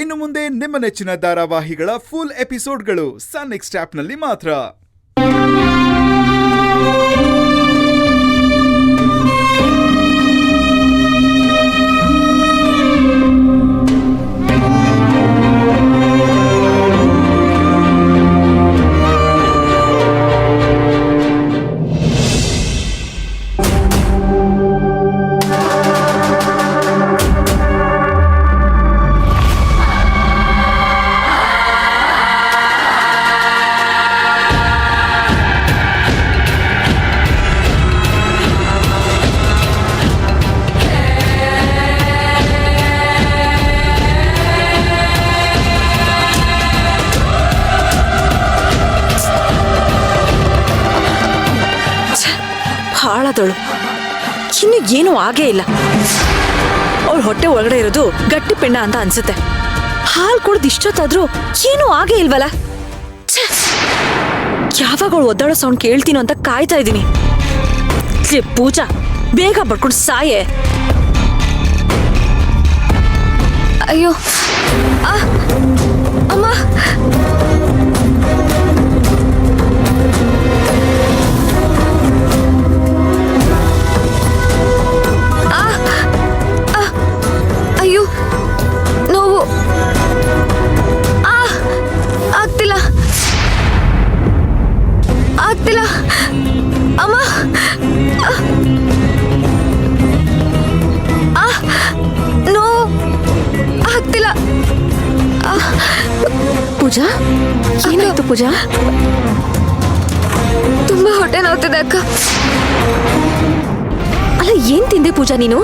ಇನ್ನು ಮುಂದೆ ನಿಮ್ಮ ನೆಚ್ಚಿನ ಧಾರಾವಾಹಿಗಳ ಫುಲ್ ಎಪಿಸೋಡ್ಗಳು ಸನ್ ನೆಕ್ಸ್ಟ್ ಆಪ್ನಲ್ಲಿ ಮಾತ್ರ. ಹಾಳಾದವಳು, ಇನ್ನು ಏನೂ ಆಗೇ ಇಲ್ಲ. ಅವಳ ಹೊಟ್ಟೆ ಒಳಗಡೆ ಇರೋದು ಗಟ್ಟಿ ಪಿಂಡ ಅಂತ ಅನ್ಸುತ್ತೆ. ಹಾಲು ಕುಡ್ದು ಇಷ್ಟೊತ್ತಾದ್ರೂ ಏನೂ ಆಗೇ ಇಲ್ವಲ್ಲ. ಯಾವಾಗ ಅವಳು ಒದ್ದಾಡೋ ಸೌಂಡ್ ಕೇಳ್ತೀನೋ ಅಂತ ಕಾಯ್ತಾ ಇದ್ದೀನಿ. ಪೂಜಾ, ಬೇಗ ಬಡ್ಕೊಂಡು ಸಾಯೆ. ಅಯ್ಯೋ ಅಮ್ಮ, ಅಯ್ಯೋ ನೋವು, ಆಗ್ತಿಲ್ಲ ಆಗ್ತಿಲ್ಲ ಅಮ್ಮ, ನೋವು ಆಗ್ತಿಲ್ಲ. ಪೂಜಾ, ಏನಾಯ್ತು ಪೂಜಾ? ತುಂಬಾ ಹೊಟ್ಟೆ ನೋವ್ತಿದೆ ಅಕ್ಕ. ಅಲ್ಲ, ಏನ್ ತಿಂದೆ ಪೂಜಾ ನೀನು?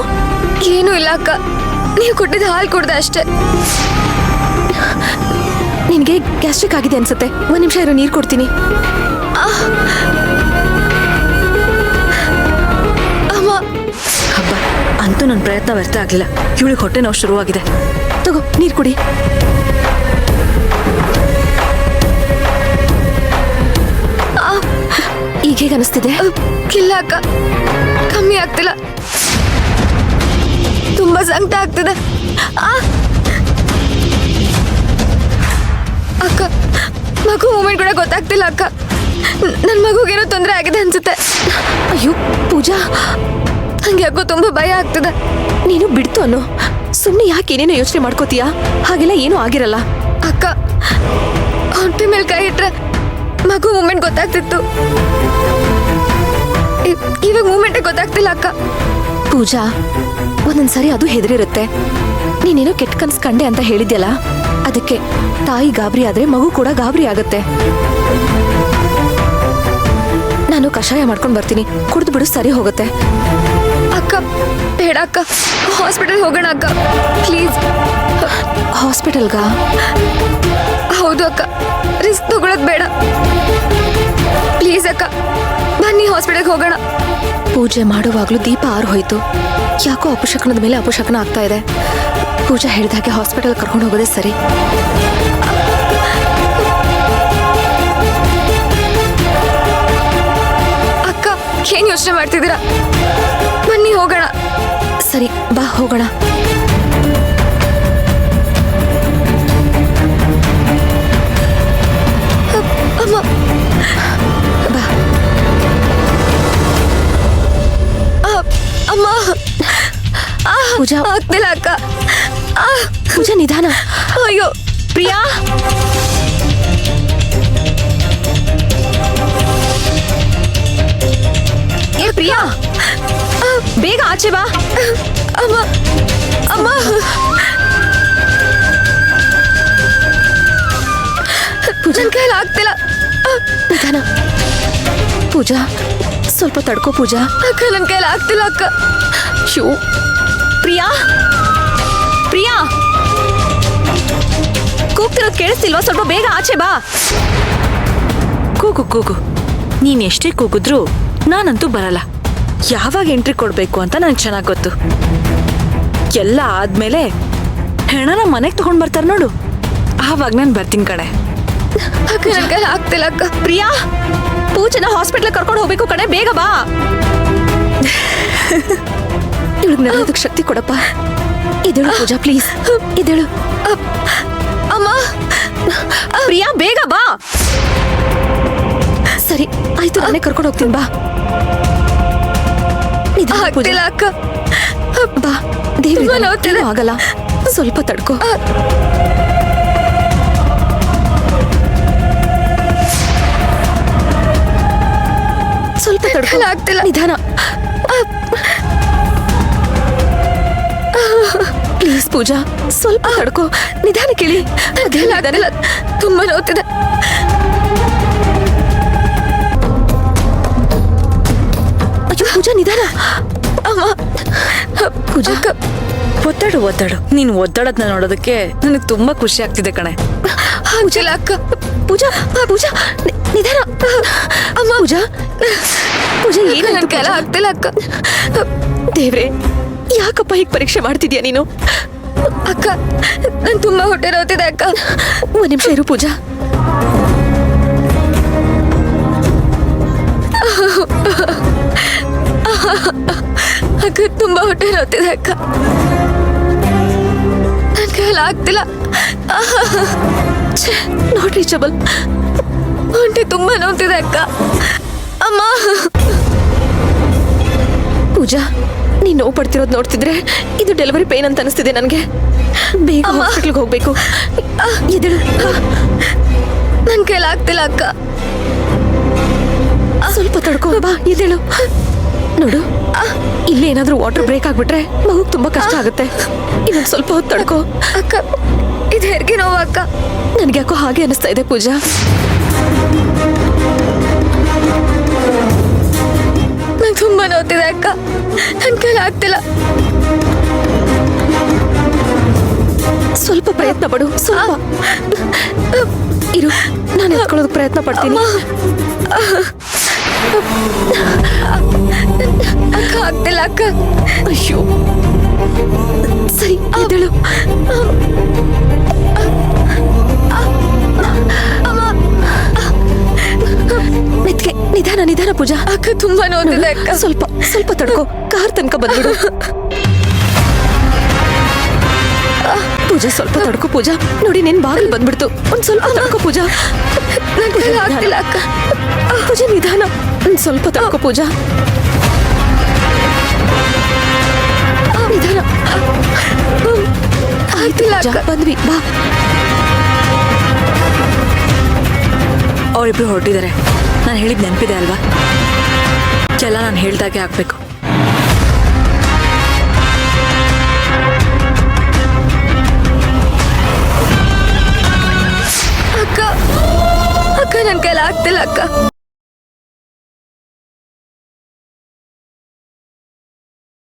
ಏನೂ ಇಲ್ಲ ಅಕ್ಕ, ನೀವು ಕೊಟ್ಟಿದ್ದ ಹಾಲು ಕುಡ್ದೆ ಅಷ್ಟೇ. ನಿನ್ಗೆ ಗ್ಯಾಸ್ಟ್ರಿಕ್ ಆಗಿದೆ ಅನ್ಸುತ್ತೆ. ಒಂದ್ ನಿಮಿಷ ಇರೋ, ನೀರು ಕೊಡ್ತೀನಿ. ಅಮ್ಮ, ಹಬ್ಬ, ಅಂತೂ ನನ್ನ ಪ್ರಯತ್ನ ವ್ಯರ್ಥ ಆಗ್ಲಿಲ್ಲ. ಇವಳಿಗೆ ಹೊಟ್ಟೆ ನೋವು ಶುರುವಾಗಿದೆ. ತಗೋ, ನೀರು ಕುಡಿ. ಈಗ ಹೇಗೆ ಅನಿಸ್ತಿದೆ? ಇಲ್ಲ ಅಕ್ಕ, ಕಮ್ಮಿ ಆಗ್ತಿಲ್ಲ. ತುಂಬಾ ಸಂಕಟ ಆಗ್ತಿದೆ. ಅಕ್ಕ, ಮಗು ಮೂಮೆಂಟ್ ಕೂಡ ಗೊತ್ತಾಗ್ತಿಲ್ಲ ಅಕ್ಕ. ನನ್ನ ಮಗುಗೇನೋ ತೊಂದರೆ ಆಗಿದೆ ಅನ್ಸುತ್ತೆ. ಅಯ್ಯೋ ಪೂಜಾ, ಹಂಗೆ ಯಾಕೋ ತುಂಬಾ ಭಯ ಆಗ್ತಿದೆ. ನೀನು ಬಿಡ್ತು ಅನ್ನೋ, ಸುಮ್ಮನೆ ಯಾಕೆ ಏನೇನೋ ಯೋಚನೆ ಮಾಡ್ಕೋತೀಯಾ? ಹಾಗೆಲ್ಲ ಏನೂ ಆಗಿರಲ್ಲ. ಅಕ್ಕ, ಹೊಟ್ಟೆ ಮೇಲೆ ಕೈ ಇಟ್ರೆ ಮಗು ಮೂಮೆಂಟ್ ಗೊತ್ತಾಗ್ತಿತ್ತು. ಇವಾಗ ಮೂಮೆಂಟೇ ಗೊತ್ತಾಗ್ತಿಲ್ಲ ಅಕ್ಕ. ಪೂಜಾ, ಒಂದೊಂದ್ಸರಿ ಅದು ಹೆದರಿರುತ್ತೆ. ನೀನೇನೋ ಕೆಟ್ಟ ಕನ್ಸ್ ಕಂಡೆ ಅಂತ ಹೇಳಿದ್ಯಲ್ಲ, ಅದಕ್ಕೆ ತಾಯಿ ಗಾಬರಿ ಆದ್ರೆ ಮಗು ಕೂಡ ಗಾಬರಿ ಆಗತ್ತೆ. ನಾನು ಕಷಾಯ ಮಾಡ್ಕೊಂಡು ಬರ್ತೀನಿ, ಕುಡಿದು ಬಿಡು, ಸರಿ ಹೋಗುತ್ತೆ. ಅಕ್ಕ ಬೇಡ ಅಕ್ಕ, ಹಾಸ್ಪಿಟಲ್ ಹೋಗೋಣ ಅಕ್ಕ, ಪ್ಲೀಸ್. ಹಾಸ್ಪಿಟಲ್ಗಾ? ಹೌದು ಅಕ್ಕ, ರಿಸ್ಕ್ ತಗೊಳ್ಳೋದು ಬೇಡ. ಪ್ಲೀಸ್ ಅಕ್ಕ, ಬನ್ನಿ ಹಾಸ್ಪಿಟಲ್ಗೆ ಹೋಗೋಣ. ಪೂಜೆ ಮಾಡುವಾಗ್ಲೂ ದೀಪ ಆರು ಹೋಯ್ತು. ಯಾಕೋ ಅಪಶಕನದ ಮೇಲೆ ಅಪಶಕನ ಆಗ್ತಾ ಇದೆ. ಪೂಜಾ ಹೇಳಿದಾಗೆ ಹಾಸ್ಪಿಟಲ್ ಕರ್ಕೊಂಡು ಹೋಗೋದೇ ಸರಿ. ಅಕ್ಕ, ಏನ್ ಯೋಚನೆ ಮಾಡ್ತಿದ್ದೀರಾ? ಬನ್ನಿ ಹೋಗೋಣ. ಸರಿ, ಬಾ ಹೋಗೋಣ. ಅಮ್ಮ, ಬಾ. ಅಮ್ಮ, ಪೂಜಾ, ಆಗ್ತಿಲ್ಲ ಅಕ್ಕ. ಪೂಜಾ ನಿಧಾನ. ಅಯ್ಯೋ ಪ್ರಿಯಾ, ಏ ಪ್ರಿಯಾ, ಬೇಗ ಆಚೆ ಬಾ. ಅಮ್ಮ, ಅಮ್ಮ, ನನ್ನ ಕೈಲಿ ಆಗ್ತಿಲ್ಲ. ನಿಧಾನ. ಪೂಜಾ, ಸ್ವಲ್ಪ ತಡ್ಕೋ ಪೂಜಾ. ಅಕ್ಕ, ನನ್ನ ಕೈಲಿ ಆಗ್ತಿಲ್ಲ ಅಕ್ಕ. ಶೋ, ಪ್ರಿಯಾ, ಪ್ರಿಯಾ, ಕೂಗ್ತಿರೋದು ಕೇಳಿಸ್ತಿಲ್ವಾ? ಸ್ವಲ್ಪ ಬೇಗ ಆಚೆ ಬಾ. ಕೂಗು ಕೂಗು, ನೀನ್ ಎಷ್ಟೇ ಕೂಗಿದ್ರು ನಾನಂತೂ ಬರಲ್ಲ. ಯಾವಾಗ ಎಂಟ್ರಿ ಕೊಡ್ಬೇಕು ಅಂತ ನನಗೆ ಚೆನ್ನಾಗಿ ಗೊತ್ತು. ಎಲ್ಲ ಆದ್ಮೇಲೆ ಹೆಣನ ಮನೆಗೆ ತಗೊಂಡ್ ಬರ್ತಾರ ನೋಡು, ಆವಾಗ ನಾನು ಬರ್ತೀನಿ ಕಡೆ. ಅಕ್ಕ, ನನ್ನ ಕೈಲಿ ಆಗ್ತಿಲ್ಲ ಅಕ್ಕ. ಪ್ರಿಯಾ, ಪೂಜೆನ ಹಾಸ್ಪಿಟಲ್ ಕರ್ಕೊಂಡು ಹೋಗ್ಬೇಕು ಕಣೆ, ಬೇಗ ಬಾ. ಇವಳಿಗೆ ನಡೆಯೋದಕ್ಕೆ ಶಕ್ತಿ ಕೊಡಪ್ಪ. ಇದೇಳು ಪೂಜಾ ಪ್ಲೀಸ್ ಇದೇಳು. ಅಮ್ಮ ಪ್ರಿಯಾ ಬೇಗ ಬಾ. ಸರಿ ಆಯ್ತು, ನಾನೇ ಕರ್ಕೊಂಡು ಹೋಗ್ತೀನಿ ಬಾ. ನಿಧಾನ ಪೂಜಾ. ಆಗ್ತಿಲ್ಲ ಅಕ್ಕ. ಬಾ ದೇವಿ, ತುಂಬಾ ನೋವ್ತಿದೆ. ಏನೂ ಆಗಲ್ಲ, ಸ್ವಲ್ಪ ತಡ್ಕೋ. ಸ್ವಲ್ಪ ತಡ್ಕೋ, ಆಗ್ತಿಲ್ಲ. ನಿಧಾನ ಪ್ಲೀಸ್ ಪೂಜಾ, ಸ್ವಲ್ಪ ತಡ್ಕೋ, ನಿಧಾನ ಕೇಳಿ. ಆಗ್ತಿಲ್ಲ, ತುಂಬಾ ನೋವ್ತಿದೆ. ಅಯ್ಯೋ ಪೂಜಾ ನಿಧಾನ. ಅಮ್ಮ ಪೂಜಾ ಒತ್ತಡು ಒತ್ತಡು. ನೀನ್ ಒತ್ತಡದ್ನ ನೋಡೋದಕ್ಕೆ ನನಗೆ ತುಂಬಾ ಖುಷಿ ಆಗ್ತಿದೆ ಕಣೆ. ಆಗ್ತಿಲ್ಲ ಅಕ್ಕ. ಪೂಜಾ ಪೂಜಾ ನಿಧಾನ. ಅಮ್ಮ ಪೂಜಾ ಪೂಜಾ ನನ್ ಏನಾಯ್ತು ಕೈಲ ಪೂಜಾ? ಆಗ್ತಿಲ್ಲ ಅಕ್ಕ. ದೇವ್ರೆ, ಯಾಕಪ್ಪ ಹೀಗೆ ಪರೀಕ್ಷೆ ಮಾಡ್ತಿದ್ಯಾ ನೀನು? ಅಕ್ಕ ನನ್ ತುಂಬಾ ಹೊಟ್ಟೆ ನೋವ್ತಿದೆ ಅಕ್ಕ. ಒಂದ್ ನಿಮಿಷ ಇರು ಪೂಜಾ. ಅಕ್ಕ ತುಂಬಾ ಹೊಟ್ಟೆ ನೋವ್ತಿದೆ ಅಕ್ಕ. ನನ್ ಕೈಲ ಆಗ್ತಿಲ್ಲ. Not reachable. ಹೊಟ್ಟೆ ತುಂಬಾ ನೋವ್ತಿದೆ ಅಕ್ಕ. ಅಮ್ಮ ಪೂಜಾ, ನೀನ್ ನೋವು ಪಡ್ತಿರೋದು ನೋಡ್ತಿದ್ರೆ ಇದು ಡೆಲಿವರಿ ಪೇನ್ ಅಂತ ಅನಿಸ್ತಿದೆ ನನಗೆ. ಬೇಗ ಅಮ್ಮ. ಹಾಸ್ಪಿಟ್ಲ್ಗೆ ಹೋಗ್ಬೇಕು. ಎದ್ದೇಳು. ನನ್ ಕೈಲ ಆಗ್ತಿಲ್ಲ ಅಕ್ಕ. ಸ್ವಲ್ಪ ತಡ್ಕೋ ಬಾ, ಎದ್ದೇಳು. ನೋಡು, ಇಲ್ಲೇ ಏನಾದ್ರೂ ವಾಟರ್ ಬ್ರೇಕ್ ಆಗ್ಬಿಟ್ರೆ ಮಗುಗ್ ತುಂಬಾ ಕಷ್ಟ ಆಗುತ್ತೆ. ಇನ್ನೊಂದ್ ಸ್ವಲ್ಪ ಹೊತ್ತು ತಡ್ಕೋ. ಅಕ್ಕ ಇದು ಹೆರಿಗೆ ನೋವು ಅಕ್ಕ. ನನ್ಗೆ ಯಾಕೋ ಹಾಗೆ ಅನಿಸ್ತಾ ಇದೆ ಪೂಜಾ. ನಂಗೆ ತುಂಬಾ ನೋವ್ತಿದೆ ಅಕ್ಕ. ನನ್ ಕೈಲ ಆಗ್ತಿಲ್ಲ. ಸ್ವಲ್ಪ ಪ್ರಯತ್ನ ಪಡು, ಸ್ವಲ್ಪ ಇರು, ನಾನು ಎತ್ಕೊಳ್ಳೋದಕ್ಕೆ ಪ್ರಯತ್ನ ಪಡ್ತೀನಿ. ಅಕ್ಕ ಆಗ್ತಿಲ್ಲ ಅಕ್ಕ. ಅಯ್ಯೋ, ಸರಿ ಎದ್ದೇಳು. ಮೆತ್ಗೆ, ನಿಧಾನ ನಿಧಾನ ಪೂಜಾ. ಅಕ್ಕ ತುಂಬಾ ನೋವ್ತಿದೆ ಅಕ್ಕ. ಸ್ವಲ್ಪ ಸ್ವಲ್ಪ ತಡ್ಕೋ, ಕಾರ್ ತನಕ ಬಂದ್ಬಿಡು. ಪೂಜಾ ಸ್ವಲ್ಪ ತಡ್ಕೋ ಪೂಜಾ. ನೋಡಿ ನಿನ್ ಬಾಗಿಲು ಬಂದ್ಬಿಡ್ತು. ಒಂದ್ ಸ್ವಲ್ಪ ತಡ್ಕೋ ಪೂಜಾ. ನನ್ ಕೈಲ ಆಗ್ತಿಲ್ಲ ಅಕ್ಕ. ಪೂಜಾ ನಿಧಾನ, ಒಂದ್ ಸ್ವಲ್ಪ ತಡ್ಕೋ ಪೂಜಾ. ನಿಧಾನ. ಆಗ್ತಿಲ್ಲ ಪೂಜಾ, ಅಕ್ಕ. ಬಂದ್ವಿ ಬಾ. ಅವರಿಬ್ರು ಹೊರಟಿದ್ದಾರೆ. ನಾನು ಹೇಳಿದ್ ನೆನಪಿದೆ ಅಲ್ವಾ? ಎಲ್ಲ ನಾನು ಹೇಳ್ದಾಗೆ ಆಗ್ಬೇಕು. ಅಕ್ಕ ಅಕ್ಕ ನನ್ ಕೈಲ ಆಗ್ತಿಲ್ಲ ಅಕ್ಕ.